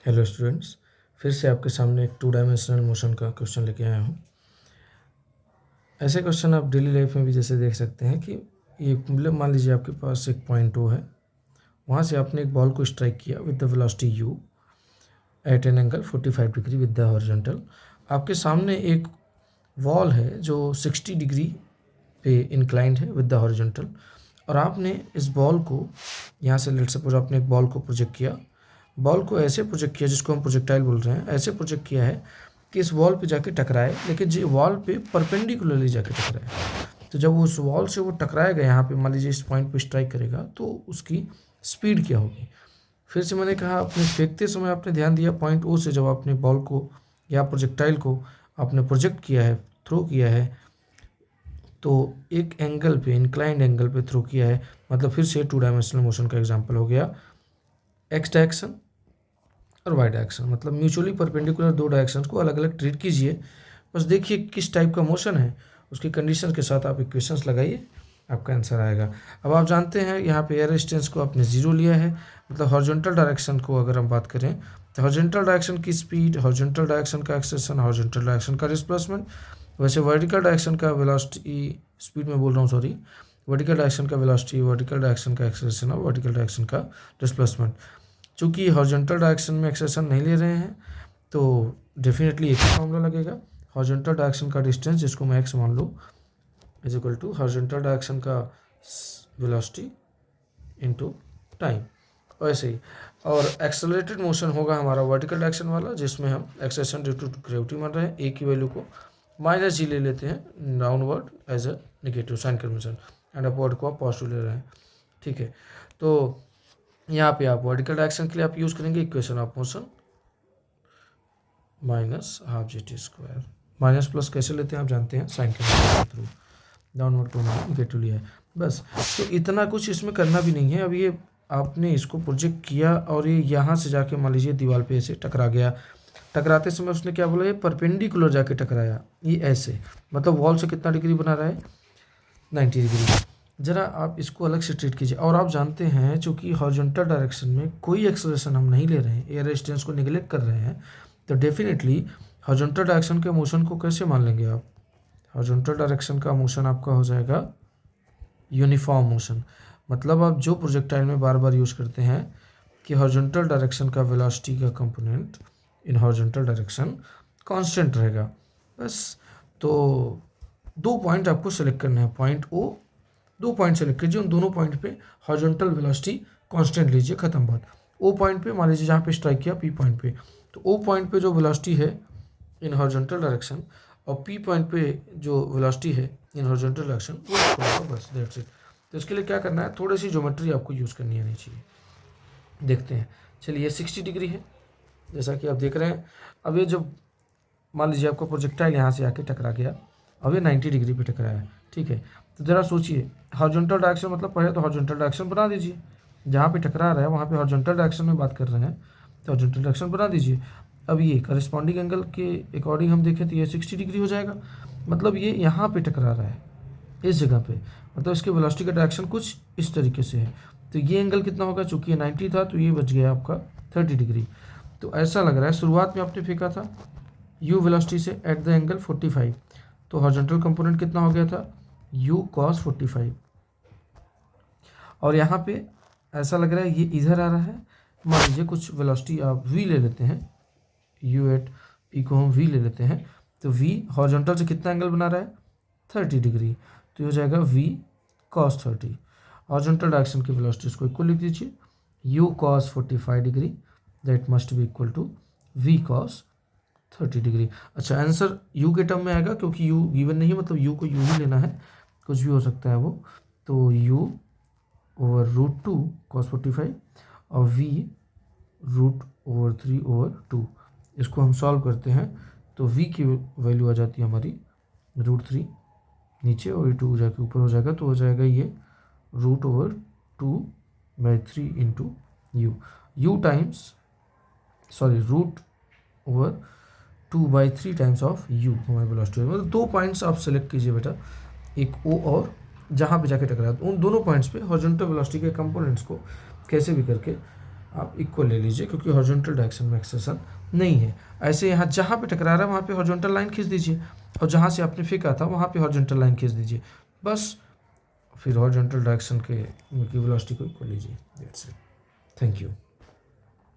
Hello students, फिर से आपके सामने एक 2 डायमेंशनल मोशन का क्वेश्चन लेके आया हूँ। ऐसे क्वेश्चन आप डेली लाइफ में भी जैसे देख सकते हैं कि ये मतलब मान लीजिए आपके पास एक पॉइंट ओ है, वहाँ से आपने एक बॉल को स्ट्राइक किया with the velocity u at an angle 45 degree with the horizontal. आपके सामने एक वॉल है जो 60 डिग्री पे इंक्लाइंड है विद द हॉरिजॉन्टल, और आपने इस बॉल को यहाँ से लेट सपोज आपने एक बॉल को प्रोजेक्ट किया। बॉल को ऐसे प्रोजेक्ट किया, जिसको हम प्रोजेक्टाइल बोल रहे हैं, ऐसे प्रोजेक्ट किया है कि इस वॉल पे जाके टकराए, लेकिन जो वॉल पे परपेंडिकुलरली जाके टकराए। तो जब उस वॉल से वो टकराएगा, यहाँ पे मान लीजिए इस पॉइंट पे स्ट्राइक करेगा, तो उसकी स्पीड क्या होगी। फिर से मैंने कहा, अपने फेंकते समय आपने ध्यान दिया पॉइंट ओ से जब आपने बॉल को या प्रोजेक्टाइल को आपने प्रोजेक्ट किया है, थ्रो किया है, तो एक एंगल पे, इंक्लाइंड एंगल पे थ्रो किया है। मतलब फिर से 2 डायमेंशनल मोशन का एग्जांपल हो गया एक्स डायरेक्शन और वाई डायरेक्शन। मतलब म्यूचुअली परपेंडिकुलर दो डायरेक्शंस को अलग अलग ट्रीट कीजिए। बस देखिए किस टाइप का मोशन है, उसकी कंडीशन के साथ आप इक्वेशंस लगाइए, आपका आंसर आएगा। अब आप जानते हैं यहाँ पे एयर रेजिस्टेंस को आपने ज़ीरो लिया है। मतलब हॉरिजॉन्टल डायरेक्शन को अगर हम बात करें तो हॉरिजॉन्टल डायरेक्शन की स्पीड, हॉरिजॉन्टल डायरेक्शन का एक्सेलेरेशन, हॉरिजॉन्टल डायरेक्शन का डिस्प्लेसमेंट। वैसे वर्टिकल डायरेक्शन का वेलोसिटी, स्पीड में बोल रहा हूँ सॉरी, वर्टिकल डायरेक्शन का वेलोसिटी, वर्टिकल डायरेक्शन का एक्सेलेरेशन और वर्टिकल डायरेक्शन का डिस्प्लेसमेंट। चूँकि हॉरिजॉन्टल डायरेक्शन में एक्सेलेरेशन नहीं ले रहे हैं, तो डेफिनेटली एक ही फॉर्मूला लगेगा। हॉरिजॉन्टल डायरेक्शन का डिस्टेंस, जिसको मैं एक्स मान लूँ, is equal to horizontal direction का वेलोसिटी इनटू टाइम। वैसे ही और एक्सेलरेटेड मोशन होगा हमारा वर्टिकल डायरेक्शन वाला, जिसमें हम एक्सेलरेशन ड्यू टू ग्रेविटी मान रहे हैं। ए की वैल्यू को माइनस जी ले लेते हैं downward as a negative sign convention, and upward को आप पॉजिटिव ले रहे हैं। ठीक है, तो यहाँ पे आप वर्टिकल डायरेक्शन के लिए आप यूज़ करेंगे equation of motion minus half G T square. Minus plus कैसे लेते हैं आप जानते हैं, साइन कन्वेंशन के थ्रू। डाउनवर्ड टू नेगेटिव लिया है बस। तो इतना कुछ इसमें करना भी नहीं है। अब ये आपने इसको प्रोजेक्ट किया और ये यहाँ से जाके मान लीजिए दीवार पे ऐसे टकरा गया। टकराते समय उसने क्या बोला, ये परपेंडिकुलर जाके टकराया, ये ऐसे, मतलब वॉल से कितना डिग्री बना रहा है, 90 डिग्री। ज़रा आप इसको अलग से ट्रीट कीजिए। और आप जानते हैं, चूँकि हॉरिजॉन्टल डायरेक्शन में कोई एक्सेलरेशन हम नहीं ले रहे हैं, एयर रेजिस्टेंस को निगलेक्ट कर रहे हैं, तो डेफिनेटली हॉरिजॉन्टल डायरेक्शन के मोशन को कैसे मान लेंगे आप। हॉरिजॉन्टल डायरेक्शन का मोशन आपका हो जाएगा यूनिफॉर्म मोशन। मतलब आप जो प्रोजेक्टाइल में बार बार यूज़ करते हैं कि हॉरिजॉन्टल डायरेक्शन का वेलोसिटी का component in horizontal direction constant रहेगा। बस, तो 2 पॉइंट आपको सेलेक्ट करना है, पॉइंट ओ, 2 पॉइंट सेलेक्ट कीजिए, उन दोनों पॉइंट पे हॉरिजॉन्टल वेलोसिटी कांस्टेंट लीजिए, खत्म बात। ओ पॉइंट पे मान लीजिए जहाँ पे स्ट्राइक किया पी पॉइंट पे, तो ओ पॉइंट पे जो वेलोसिटी है इन हॉरिजॉन्टल डायरेक्शन और पी पॉइंट पे जो वेलोसिटी है इन हॉरिजॉन्टल डायरेक्शन, वो इक्वल होगा, बस दैट्स इट। तो इसके लिए क्या करना है, थोड़ी सी ज्योमेट्री आपको यूज़ करनी आनी चाहिए। देखते हैं, चलिए ये 60 डिग्री है जैसा कि आप देख रहे हैं। अब ये जब मान लीजिए आपका प्रोजेक्टाइल यहाँ से आके टकरा गया, अब ये 90 डिग्री पे टकराया है। ठीक है, तो ज़रा सोचिए, हॉरिजॉन्टल डायरेक्शन मतलब पहले तो हॉरिजॉन्टल डायरेक्शन बना दीजिए, जहाँ पे टकरा रहा है वहाँ पे हॉरिजॉन्टल डायरेक्शन में बात कर रहे हैं, तो हॉरिजॉन्टल डायरेक्शन बना दीजिए। अब ये करस्पॉन्डिंग एंगल के अकॉर्डिंग हम देखें तो ये 60 डिग्री हो जाएगा। मतलब ये यहाँ पे टकरा रहा है इस जगह पे, मतलब इसके वेलोसिटी का डायरेक्शन कुछ इस तरीके से है। तो ये एंगल कितना होगा, चूँकि ये 90 था तो ये बच गया आपका 30 डिग्री। तो ऐसा लग रहा है शुरुआत में आपने फेंका था u वेलोसिटी से एट द एंगल 45, तो हॉरिजॉन्टल कंपोनेंट कितना हो गया था, u cos 45। और यहाँ पे ऐसा लग रहा है ये इधर आ रहा है। मान लीजिए कुछ वेलोसिटी आप v ले लेते हैं, u एट p को हम v ले लेते हैं, तो v हॉरिजॉन्टल से कितना एंगल बना रहा है, 30 डिग्री, तो ये हो जाएगा v cos 30। हॉरिजॉन्टल डायरेक्शन की वेलोसिटी इसको इक्वल लिख दीजिए, u cos 45 degree that must be equal to v cos 30 degree. अच्छा, आंसर u के टर्म में आएगा, क्योंकि u गिवन नहीं है, मतलब u को u ही लेना है, कुछ भी हो सकता है वो। तो u ओवर रूट 2 cos 45 और v रूट ओवर 3 ओवर 2। इसको हम सॉल्व करते हैं तो v की वैल्यू आ जाती है हमारी रूट 3 नीचे, और ये 2 जाके ऊपर हो जाएगा, तो हो जाएगा ये root over 2/3 into u times, sorry, root over 2/3 times of u हमारे वेलोसिटी। मतलब 2 पॉइंट्स आप सेलेक्ट कीजिए बेटा, एक o और जहाँ पे जाके टकराया, उन दोनों पॉइंट्स पे हॉरिजॉन्टल वेलोसिटी के कंपोनेंट्स को कैसे भी करके आप इक्वल ले लीजिए, क्योंकि हॉरिजॉन्टल डायरेक्शन में एक्सेशन नहीं है। ऐसे यहाँ जहाँ पे टकरा रहा है वहाँ पे हॉरिजॉन्टल लाइन खींच दीजिए, और जहाँ से आपने फेंका था वहाँ पे हॉरिजॉन्टल लाइन खींच दीजिए, बस फिर हॉरिजॉन्टल डायरेक्शन की वेलोसिटी को इक्वल लीजिए। That's it. Thank you.